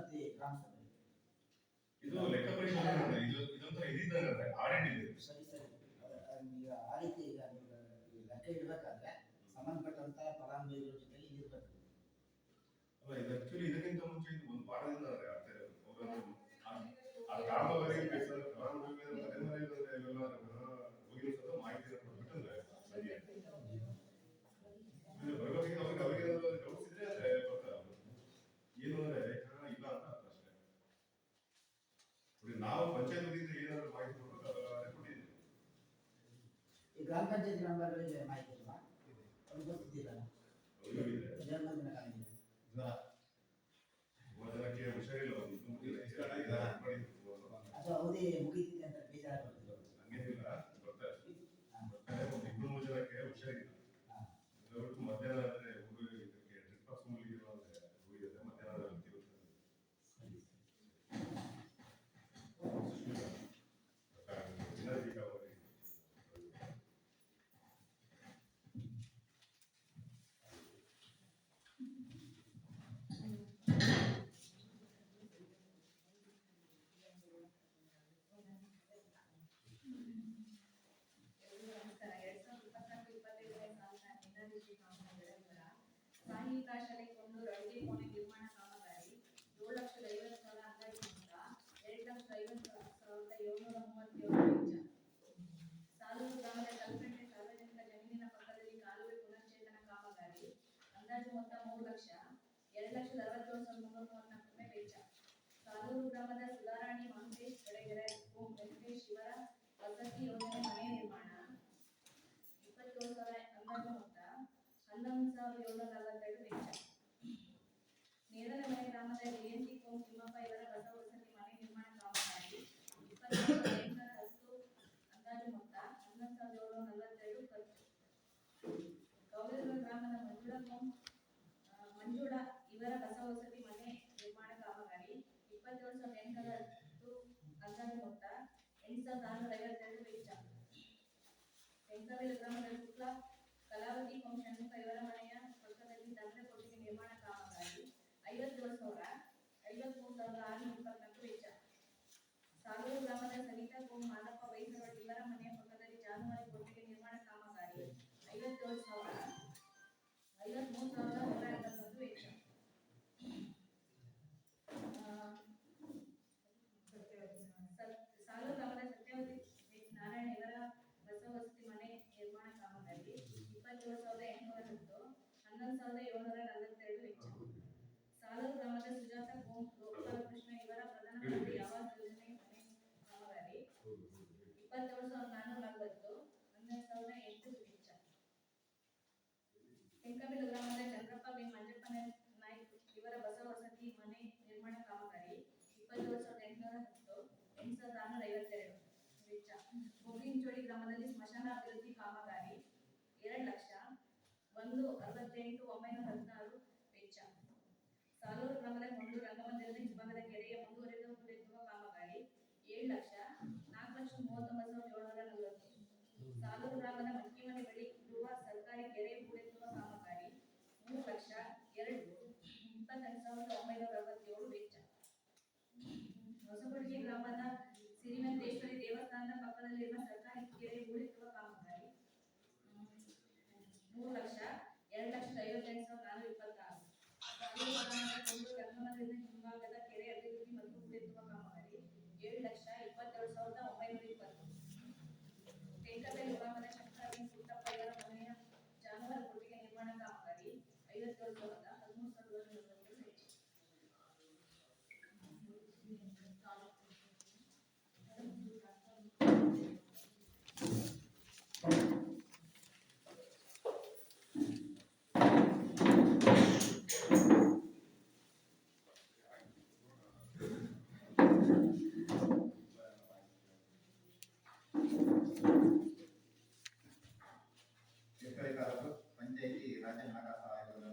ಮತ್ತೆ ಗ್ರಾಮ ಸಭೆ ಇದು ಲೆಕ್ಕ ಪರಿಶೋಧನೆ ಇದೊಂಥರ ಇದಿದ್ದಂತೆ ಆಡಿಟ್ ಇದೆ. ಸರಿ ಸರಿ. ಈಗ ಆ ರೀತಿ ಈಗ ನೀವು ಲೆಕ್ಕ ಇಡಬೇಕಾದ್ರೆ ಸಂಬಂಧಪಟ್ಟಂತ ಫಲಾನುಭವಿಗಳ ಜೊತೆ ಇರಬೇಕು. ಅಲ್ಲ ಇದು ಆಕ್ಚುಲಿ ಇದಕ್ಕಿಂತ ಮುಂಚೆ ಇದು ಒಂದು ವಾರದಿಂದ ಆ ಕಾಮಗಾರಿ ಫಲಾನುಭವಿಗಳ ಹೋಗಿರೋ ಸಹ ಮಾಹಿತಿ ಕೊಟ್ಬಿಟ್ಟಂದ್ರೆ ಸರಿ ಬರಬೇಕು. ಅವ್ರಿಗೆ ಡೌಟ್ಸ್ ಇದ್ರೆ ಏನು ಅಂದ್ರೆ ಇಲ್ಲ ಅಂತ ಅಷ್ಟೇ. ನಾವು ಪಂಚಾಯತ್ ವತಿಯಿಂದ ಏನಾದ್ರು ಮಾಹಿತಿ ಕೊಟ್ಟಿದ್ದೀವಿ. ಈ ಗ್ರಾಮ ಪಂಚಾಯತ್ ಮೆಂಬರ್ಗಳಿಗೆ ಮಾಹಿತಿ ಇಲ್ವಾ? ಅವ್ರಿಗೆ ಗೊತ್ತಿದ್ದಿಲ್ಲ. ಜನಕ್ಕೆ ಹುಷಾರಿಲ್ಲ ಅಥವಾ ಅವಧಿ ಮುಗಿತಿದೆ ಅಂತ ಬೇಜಾರು ಬರ್ತಿದ್ರು. ಹಂಗೇನಿಲ್ಲ, ಬರ್ತಾರೆ ಒಂದು 2-3 ಜನಕ್ಕೆ ಹುಷಾರಿಲ್ಲ. ಮಧ್ಯಾಹ್ನ ಆದ್ರೆ ಇದಕ್ಕೆ ಟ್ರಿಪ್ ಮೂಲಕ ಹೋಗಿದೆ. ಮಧ್ಯಾಹ್ನ ಸಾಹಿತ್ಯ ಶಾಲೆ ಕೊಂಡೂರು ಅಡುಗೆ ಕೋಣೆ ನಿರ್ಮಾಣ ಕಾಮಗಾರಿ 7,50,000 ಅಂದಾಜು ಮೊತ್ತ 2,50,737 ವೆಚ್ಚ. ಸಾಲೂರು ಗ್ರಾಮದ ಕಲ್ಪೆಟ್ಟೆ ಸಾರ್ವಜನಿಕ ಜಮೀನಿನ ಪಕ್ಕದಲ್ಲಿ ಕಾಲುವೆ ಪುನಶ್ಚೇತನ ಕಾಮಗಾರಿ ಅಂದಾಜು ಮೊತ್ತ 3,02,67,334 ವೆಚ್ಚ. ಸಾಲೂರು ಗ್ರಾಮದ ಸುಧಾರಾಣಿ ಮಹಂತೇಶ್ ಬೆಳಗೆರೆ ವೆಂಕಟೇಶ್ ಇವರ ವಸತಿ ಯೋಜನೆ ಮನೆ ನಿರ್ಮಾಣ 27,000 ಅಂದಾಜು ಮೊತ್ತ 11,742 ವೆಚ್ಚ. ನೇರಲಮನೆ ಗ್ರಾಮದ ಜಯಂತಿ ಕೋಂ ತಿಮ್ಮಪ್ಪ ಇವರ ಹೊಸ ವಸತಿ ಮನೆ ನಿರ್ಮಾಣ ಕಾಮಗಾರಿ 27,810 ಅಂದಾಜು ಮೊತ್ತ 11,742 ಖರ್ಚು. ಗೌರವ ಗ್ರಾಮದ ಮಂಜುಳಾ ಇವರ ಹೊಸ ವಸತಿ ಮನೆ ನಿರ್ಮಾಣ ಕಾಮಗಾರಿ 27,810 ಅಂದಾಜು ಮೊತ್ತ 8,652 ವೆಚ್ಚ. ಬೆಂಕವೇಲು ಗ್ರಾಮದ ಶುಕ್ಲಾ ಕಲಾವತಿ ಕೋಂ ಷಣ್ಮುಖ ಇವರ ಮನೆಯ ಪಕ್ಕದಲ್ಲಿ ದಂಡ ಕೊಟ್ಟಿಗೆ ನಿರ್ಮಾಣ ಕಾಮಗಾರಿ 53,624 ವೆಚ್ಚ. ಸಾಲೂರು ಗ್ರಾಮದ ಸವಿತಾ ಕೋಂ ಮಾದಪ್ಪ ವೈಸರೊಡ್ ಇವರ ಮನೆಯ ಪಕ್ಕದಲ್ಲಿ ಜಾನುವಾರು ಕೊಟ್ಟಿಗೆ ನಿರ್ಮಾಣ ಕಾಮಗಾರಿ 53,151 ವೆಚ್ಚ. ಸಾಲೂರು ಗ್ರಾಮದ ಸತ್ಯವತಿ ನಾರಾಯಣ ಇವರ ಹೊಸ ವಸತಿ ಮನೆ ನಿರ್ಮಾಣ ಕಾಮಗಾರಿ 27,810 11,742 ವೆಚ್ಚ. ಸಾಲೂರು ಗ್ರಾಮದ ಸುಜಾತ ಕೋಂ ಗೋಪಾಲಕೃಷ್ಣ ಇವರ ಪ್ರಧಾನಮಂತ್ರಿ ಆವಾಸ್ ಯೋಜನೆ ಮನೆ ಕಾಮಗಾರಿ 27,440 11,008 ವೆಚ್ಚ. ಬೆಂಕಬೇಲು ಗ್ರಾಮದ ಚಂದ್ರಪ್ಪ ಬಿ ಮಂಜಪ್ಪ ನಾಯ್ಕ ಇವರ ಹೊಸ ವಸತಿ ಮನೆ ನಿರ್ಮಾಣ ಕಾಮಗಾರಿ 27,810 8,652 ವೆಚ್ಚ. ಗೋಗಿಂಚೋಳಿ ಗ್ರಾಮದಲ್ಲಿ ಸ್ಮಶಾನ ಅಭಿವೃದ್ಧಿ ಕಾಮಗಾರಿ 2,01,68,916 ವೆಚ್ಚ. ಸಾಲೂರು ಗ್ರಾಮದ ಕೊಂಡೂರು ರಂಗಮಂದಿರದ ಹಿಂಭಾಗದ ಕೆರೆಯ ಮುಂದುವರೆದು ಹೂಳೆತ್ತುವ ಕಾಮಗಾರಿ 7,04,39,740. ಸಾಲೂರು ಗ್ರಾಮದ ಮಕ್ಕಿಮನೆ ಬಳಿ ಇರುವ ಸರ್ಕಾರಿ ಕೆರೆ ಹೂಳೆತ್ತುವ ಕಾಮಗಾರಿ 3,28,967 ವೆಚ್ಚ. ಹೊಸಕೊಡಿಗೆ ಗ್ರಾಮದ ಸಿರಿವಂತೇಶ್ವರಿ ದೇವಸ್ಥಾನದ ಪಕ್ಕದಲ್ಲಿರುವ ಸರ್ಕಾರಿ ಕೆರೆ ಹೂಳೆತ್ತುವ ಕಾಮಗಾರಿ 3,02,58,426. ಸಾಲೂರು ಗ್ರಾಮದ ಕೊಂಡೂರು ರಂಗಮಂದಿರದ ಹಿಂಭಾಗದ ಕೆರೆ ಅಭಿವೃದ್ಧಿ ಮತ್ತು ಹೂಳೆತ್ತುವ ಕಾಮಗಾರಿ 7,22,920. ಬೆಂಕಬೇಲು ಗ್ರಾಮದ ಶಂಕರ ಬಿ ಪುಟ್ಟಪ್ಪ ಇವರ ಮನೆಯ ಜಾನುವಾರು ಕೊಟ್ಟಿಗೆ ನಿರ್ಮಾಣ ಕಾಮಗಾರಿ 57,13,742 ವೆಚ್ಚ. ಪಂಚಾಯಿತಿ ರಾಜ್ಯ ಹಣಕಾಸು ಆಯೋಗದ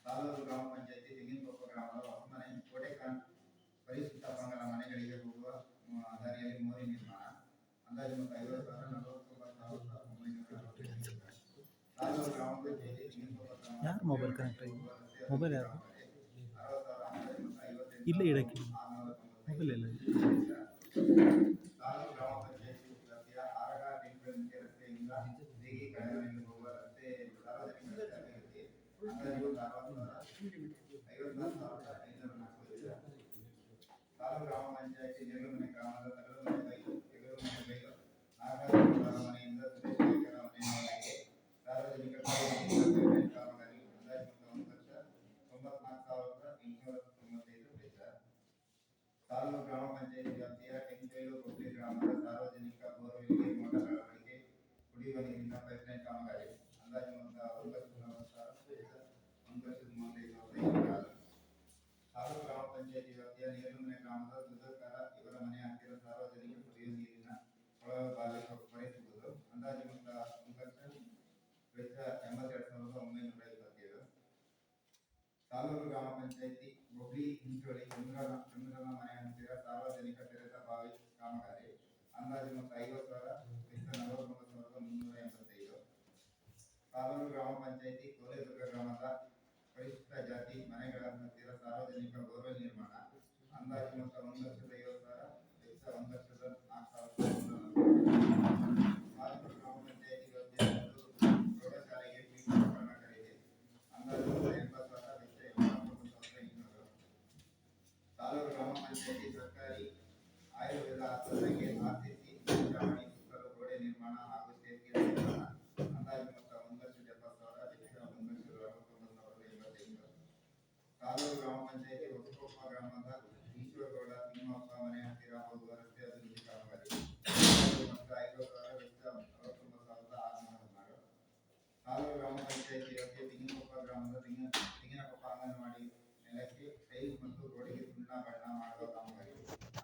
ಸಾಲೂರು ಗ್ರಾಮ ಪಂಚಾಯಿತಿ ತೆಂಗಿನಕೊಪ್ಪ ಗ್ರಾಮದ ಹೊಸಮನೆ ಕೋಟೆಕಾನ್ ಪರಿಶಿಷ್ಟ ಪಂಗಡ ಮನೆಗಳಿಗೆ ಹೋಗುವ ದಾರಿಯಲ್ಲಿ ಮೋರಿ ನಿರ್ಮಾಣ ಅಂದಾಜು ಮೊತ್ತ 50,049,960. ಸಾಲೂರು ಗ್ರಾಮ ಪಂಚಾಯಿತಿ ತೆಂಗಿನಕೊಪ್ಪ ಗ್ರಾಮ ಯಾರು ಮೊಬೈಲ್ ಕನೆಕ್ಟ್ ಆಗಿದೆ? ಮೊಬೈಲ್ ಯಾರು? 60,000 ಇಲ್ಲೇ ಇಡಕ್ಕೆ ಮೊಬೈಲ್ ಎಲ್ಲ ತಾಲೂಕು ಗ್ರಾಮ ಪಂಚಾಯತಿ ವ್ಯಾಪ್ತಿಯ ಆರಗ ಟಿಂಕಲ್ ಮುಖ್ಯ ರಸ್ತೆಯಿಂದ ದೇಗಿ ಕಡೆಮನೆಗೆ ಹೋಗುವ ರಸ್ತೆ ಸಾರ್ವಜನಿಕ ರಸ್ತೆ ಅಭಿವೃದ್ಧಿ ಅಂದಾಜು 54,504 ತಾಲೂಕು ಗ್ರಾಮ ಪಂಚಾಯತಿ ನೇರಲಮನೆ ಗ್ರಾಮದ ತಗಲುಮನೆ ಬೈಲು ಎಗಲುಮನೆ ಬೈಲು ನಾಗರಾಜ ಮನೆಯಿಂದ ಸುರೇಶ್ ನಾಯ್ಕರ ಮನೆಯವರೆಗೆ ಸಾರ್ವಜನಿಕ ಪೇಮೆಂಟ್ ಕಾಮಗಾರಿ ಅಂದಾಜು 1,94,895 ವೆಚ್ಚ. ತಾಲೂಕು ಗ್ರಾಮ ಪಂಚಾಯತಿ ವ್ಯಾಪ್ತಿಯ ಕೆಂಚೇಲು ಕೊಬ್ಬರಿ ಗ್ರಾಮದ ಸಾರ್ವಜನಿಕ ಬೋರ್ವೆಲ್ಗೆ ಮೋಟಾರ್ ಅಳವಡಿಕೆ ಕುಡಿಯುವ ನೀರಿನ ಪೈಪ್ಲೈನ್ ಕಾಮಗಾರಿ ಅಂದಾಜು 1,40,1,35,000. ತಾಲೂಕು ಗ್ರಾಮ ಪಂಚಾಯತಿ ವ್ಯಾಪ್ತಿಯ ನೇರಲಮನೆ ಗ್ರಾಮದ ಸುಧಾಕರ ಇವರ ಮನೆ ಹತ್ತಿರ ಸಾರ್ವಜನಿಕ ಕುಡಿಯುವ ನೀರಿನ ಕೊಳವೆ ಬಾವಿ ಕೊರೆಸುವುದು ಅಂದಾಜು 1,00,000 ವೆಚ್ಚ 82,927. ತಾಲೂಕು ಗ್ರಾಮ ಪಂಚಾಯತಿ ಬೊಬ್ಳಿ ಹಿಂಚೋಳಿ ಚಂದ್ರನ ಮನೆ ಹತ್ತಿರ ಸಾರ್ವಜನಿಕ ತೆರೆದ ಬಾವಿ ಕಾಮಗಾರಿ ಅಂದಾಜು 50,000 ವೆಚ್ಚ 49,385. ತಾಲೂಕು ಗ್ರಾಮ ಪಂಚಾಯತಿ ಕೋಲೆದುರ್ಗ ಗ್ರಾಮದ ಪರಿಶಿಷ್ಟ ಜಾತಿ ಮನೆಗಳ ಹತ್ತಿರ ಸಾರ್ವಜನಿಕ ಬೋರ್ವೆಲ್ ನಿರ್ಮಾಣ ಅಂದಾಜು 1,50,000 ವೆಚ್ಚ 1,04,000. ತಾಲೂಕು ಗ್ರಾಮ ಪಂಚಾಯತಿ ವ್ಯಾಪ್ತಿಯ ಪ್ರೌಢಶಾಲೆಗೆ ಪೀಠೋಪಕರಣ ಖರೀದಿ ಅಂದಾಜು 80,000 ವೆಚ್ಚ 79,200. ತಾಲೂಕು ಗ್ರಾಮ ಪಂಚಾಯತಿ ಸರ್ಕಾರಿ ಆಯುರ್ವೇದ ಆಸ್ಪತ್ರೆಗೆ ಆರ್ಸಿಸಿ ಮೇಲ್ಛಾವಣಿ ಸುತ್ತಲೂ ಗೋಡೆ ನಿರ್ಮಾಣ ಹಾಗೂ ಸೇತುವೆ ನಿರ್ಮಾಣ ಅಂದಾಜು 1,70,000 ವೆಚ್ಚ 1,69,085. ತಾಲೂಕು ಗ್ರಾಮ ಪಂಚಾಯತಿ ಹೊಸಕೊಪ್ಪ ಗ್ರಾಮದ ಈಶ್ವರಗೌಡ ತಿಮ್ಮಪ್ಪ ಮನೆ ಹತ್ತಿರ ಹೋಗುವ ರಸ್ತೆ ಅಭಿವೃದ್ಧಿ ಕಾಮಗಾರಿ ಅಂದಾಜು 50,000 ವೆಚ್ಚ 69,616. ತಾಲೂಕು ಗ್ರಾಮ ಪಂಚಾಯತಿ ವ್ಯಾಪ್ತಿಯ ತೆಂಗಿನಕೊಪ್ಪ ಗ್ರಾಮದ ತೆಂಗಿನಕೊಪ್ಪ ಅಂಗನವಾಡಿ ನೆಲಕ್ಕೆ ಟೈಲ್ಸ್ ಮತ್ತು ಗೋಡೆಗೆ ಸುಣ್ಣ ಬಣ್ಣ ಮಾಡುವ ಕಾಮಗಾರಿ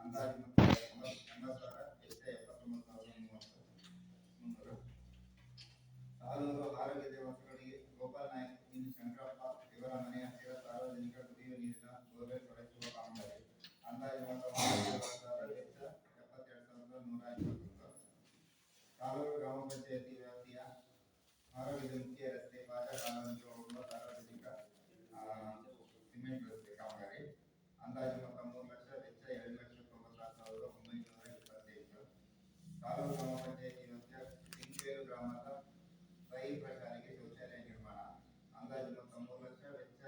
ಅಂದಾಜು 80,000 ವೆಚ್ಚ 79,300. ತಾಲೂಕು ಆರೋಗ್ಯ ಹೊಸಗಡಿಗೆ ಗೋಪಾಲ್ ನಾಯಕ್ ಇನ್ ಶಂಕರಪ್ಪ ಇವರ ಮನೆ ಹತ್ತಿರ ಸಾರ್ವಜನಿಕ ಕುಡಿಯುವ ನೀರಿನ ಬೋರ್ವೆಲ್ ಕೊರೆಸುವ ಕಾಮಗಾರಿ ಅಂದಾಜು 1,40,000 ವೆಚ್ಚ 72,151. ತಾಲೂಕು ಗ್ರಾಮ ಪಂಚಾಯತಿ ವ್ಯಾಪ್ತಿಯ ಆರೋಗ್ಯದ ಮುಖ್ಯ ರಸ್ತೆ ಬಾಜಾ ಕಾಲೋನಿಗೆ ಹೋಗುವ ಸಾರ್ವಜನಿಕ ಸಿಮೆಂಟ್ ರಸ್ತೆ ಕಾಮಗಾರಿ ಅಂದಾಜು 3,00,000 ವೆಚ್ಚ 2,96,928. ತಾಲೂಕು ಗ್ರಾಮ ಪಂಚಾಯತಿ ವ್ಯಾಪ್ತಿಯ ಕೆಂಚೇಲು ಗ್ರಾಮದ ರೈತರ ಶಾಲೆಗೆ ಶೌಚಾಲಯ ನಿರ್ಮಾಣ ಅಂದಾಜು 3,00,000 ವೆಚ್ಚ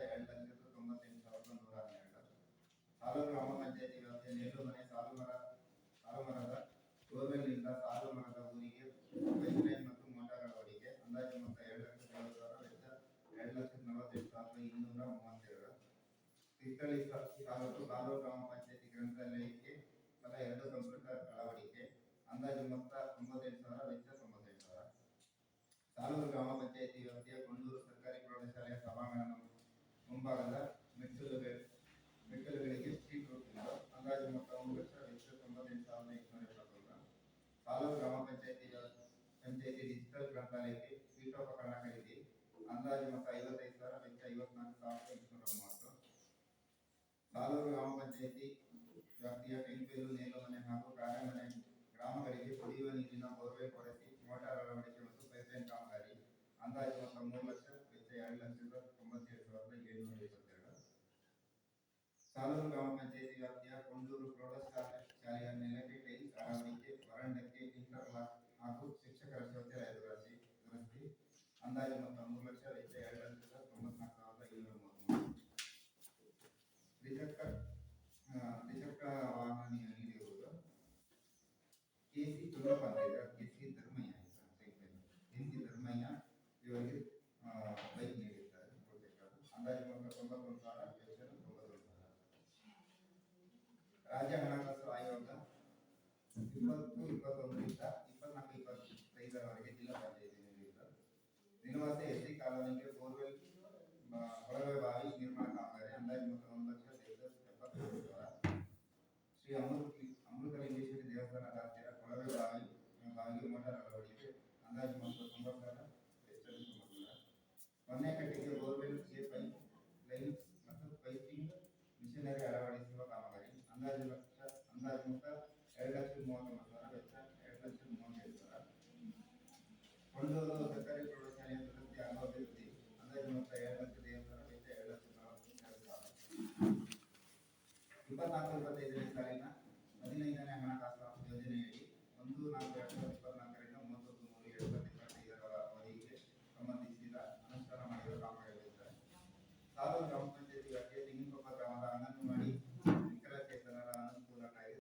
2,98,112. ತಾಲೂಕು ಗ್ರಾಮ ಪಂಚಾಯತಿ ವ್ಯಾಪ್ತಿಯ ನೇರಲಮನೆ ಸಾಲುಮರದ ಬೋರ್ವೆಲ್ನಿಂದ ಸಾಲುಮರದ ಊರಿಗೆ ಪೈಪ್ಲೈನ್ ಮತ್ತು ಮೋಟಾರ್ ಅಳವಡಿಕೆ ಅಂದಾಜು 2,70,000 ವೆಚ್ಚ 2,48,232. ತೀರ್ಥಹಳ್ಳಿ ತಾಲೂಕು ಗ್ರಾಮ ಪಂಚಾಯತಿ ಗ್ರಂಥಾಲಯಕ್ಕೆ ತಲಾ 2 ಕಂಪ್ಯೂಟರ್ ಅಳವಡಿಕೆ ಅಂದಾಜು 98,000 ವೆಚ್ಚ 98,000. ತಾಲೂಕು ಗ್ರಾಮ ಪಂಚಾಯತಿ ವ್ಯಾಪ್ತಿಯ ಕೊಂಡೂರು ಸರ್ಕಾರಿ ಪ್ರೌಢಶಾಲೆಯ ಸಭಾಂಗಣ ಮುಂಭಾಗದ ಮೆಟ್ಟಲುಗಳಿಗೆ ಸ್ಟ್ರೀಟ್ ರೂಪಿಂಗ್ ಅಂದಾಜು 1,00,000 ವೆಚ್ಚ 98,871. ತಾಲೂಕು ಗ್ರಾಮ ಪಂಚಾಯತಿ ಡಿಜಿಟಲ್ ಗ್ರಂಥಾಲಯಕ್ಕೆ ಪೀಠೋಪಕರಣ ಖರೀದಿ ಅಂದಾಜು 55,000 ವೆಚ್ಚ 54,830. ತಾಲೂಕು ಗ್ರಾಮ ಪಂಚಾಯತಿ ವ್ಯಾಪ್ತಿಯ ಕೆಂಪೇಲು ನೇಲಮನೆ ಹಾಗೂ ಕಾರೆಮನೆ ಗ್ರಾಮಗಳಿಗೆ ಕುಡಿಯುವ ನೀರಿನ ಬೋರ್ವೆಲ್ ಕೊರೆಸಿ ಮೋಟಾರ್ ಅಳವಡಿಕೆ ಮತ್ತು ಪೈಪ್ಲೈನ್ ಕಾಮಗಾರಿ ಅಂದಾಜು 3,00,000 ವೆಚ್ಚ 2,97,722. ತಾಲೂಕು ಗ್ರಾಮ ಪಂಚಾಯತಿ ವ್ಯಾಪ್ತಿಯ ಕೊಂಡೂರು ಪ್ರೌಢಶಾಲೆಯ ನೆಲಕ್ಕೆ ಟೈಲ್ಸ್ ಅಳವಡಿಕೆ ವರಂಡಕ್ಕೆ ಇಂಟರ್ಲಾಕ್ ಹಾಗೂ ಶಿಕ್ಷಕರ ಶೌಚಾಲಯ ದುರಸ್ತಿ ಅಂದಾಜು 3,00,000 ವೆಚ್ಚ 2,94,733. ದ್ವಿಚಕ್ರ ವಾಹನ ನೀಡಿರುವುದು ಕೆಸಿ ಚುಲ್ಲಪ್ಪ ಅಂತ ಕೆಸಿ ಧರ್ಮಯ್ಯ ಇವರಿಗೆ ಬೈಕ್ ನೀಡಿದ್ದಾರೆ ಅಂದಾಜು 91,000 ವೆಚ್ಚ 91,000. ರಾಜ್ಯ ಹಣಕಾಸು ಆಯೋಗ 2021ರಿಂದ 24-25ರವರೆಗೆ ಜಿಲ್ಲಾ ಪಂಚಾಯತಿ ನೀಡಿದ್ದಾರೆ. ನಿವಾಸ ಎಸ್ಸಿ ಕಾಲೋನಿಗೆ ಬೋರ್ವೆಲ್ ಕೊಳವೆ ಬಾವಿ ನಿರ್ಮಾಣ ಕಾಮಗಾರಿ ಅಂದಾಜು 1,70,000. ಶ್ರೀ ಅಮೃತಲಿಂಗೇಶ್ವರಿ ದೇವಸ್ಥಾನದ ಹತ್ತಿರ ಕೊಳವೆ ಬಾವಿಗೆ ಮೋಟಾರ್ ಅಳವಡಿಕೆ ಅಂದಾಜು 90,000 ವೆಚ್ಚ 90,000. ಹೊನ್ನೆಕಟ್ಟಿಗೆ ಬೋರ್ವೆಲ್ಗೆ ಪೈಪ್ ಲೈನ್ಸ್ ಮತ್ತು ಪೈಪಿಂಗ್ ಮಿಷನರಿ ಅಳವಡಿಸುವ ಕಾಮಗಾರಿ ಅಂದಾಜು 2,39,000 ವೆಚ್ಚ 2,37,000. ಕೊಂಡೂರು ಸರ್ಕಾರಿ ಪ್ರೌಢಶಾಲೆಯ ದುರಸ್ತಿ ಹಾಗೂ ಅಭಿವೃದ್ಧಿ ಅಂದಾಜು 2,50,000 ವೆಚ್ಚ 2,40,000. 25ನೇ ಸಾಲಿನ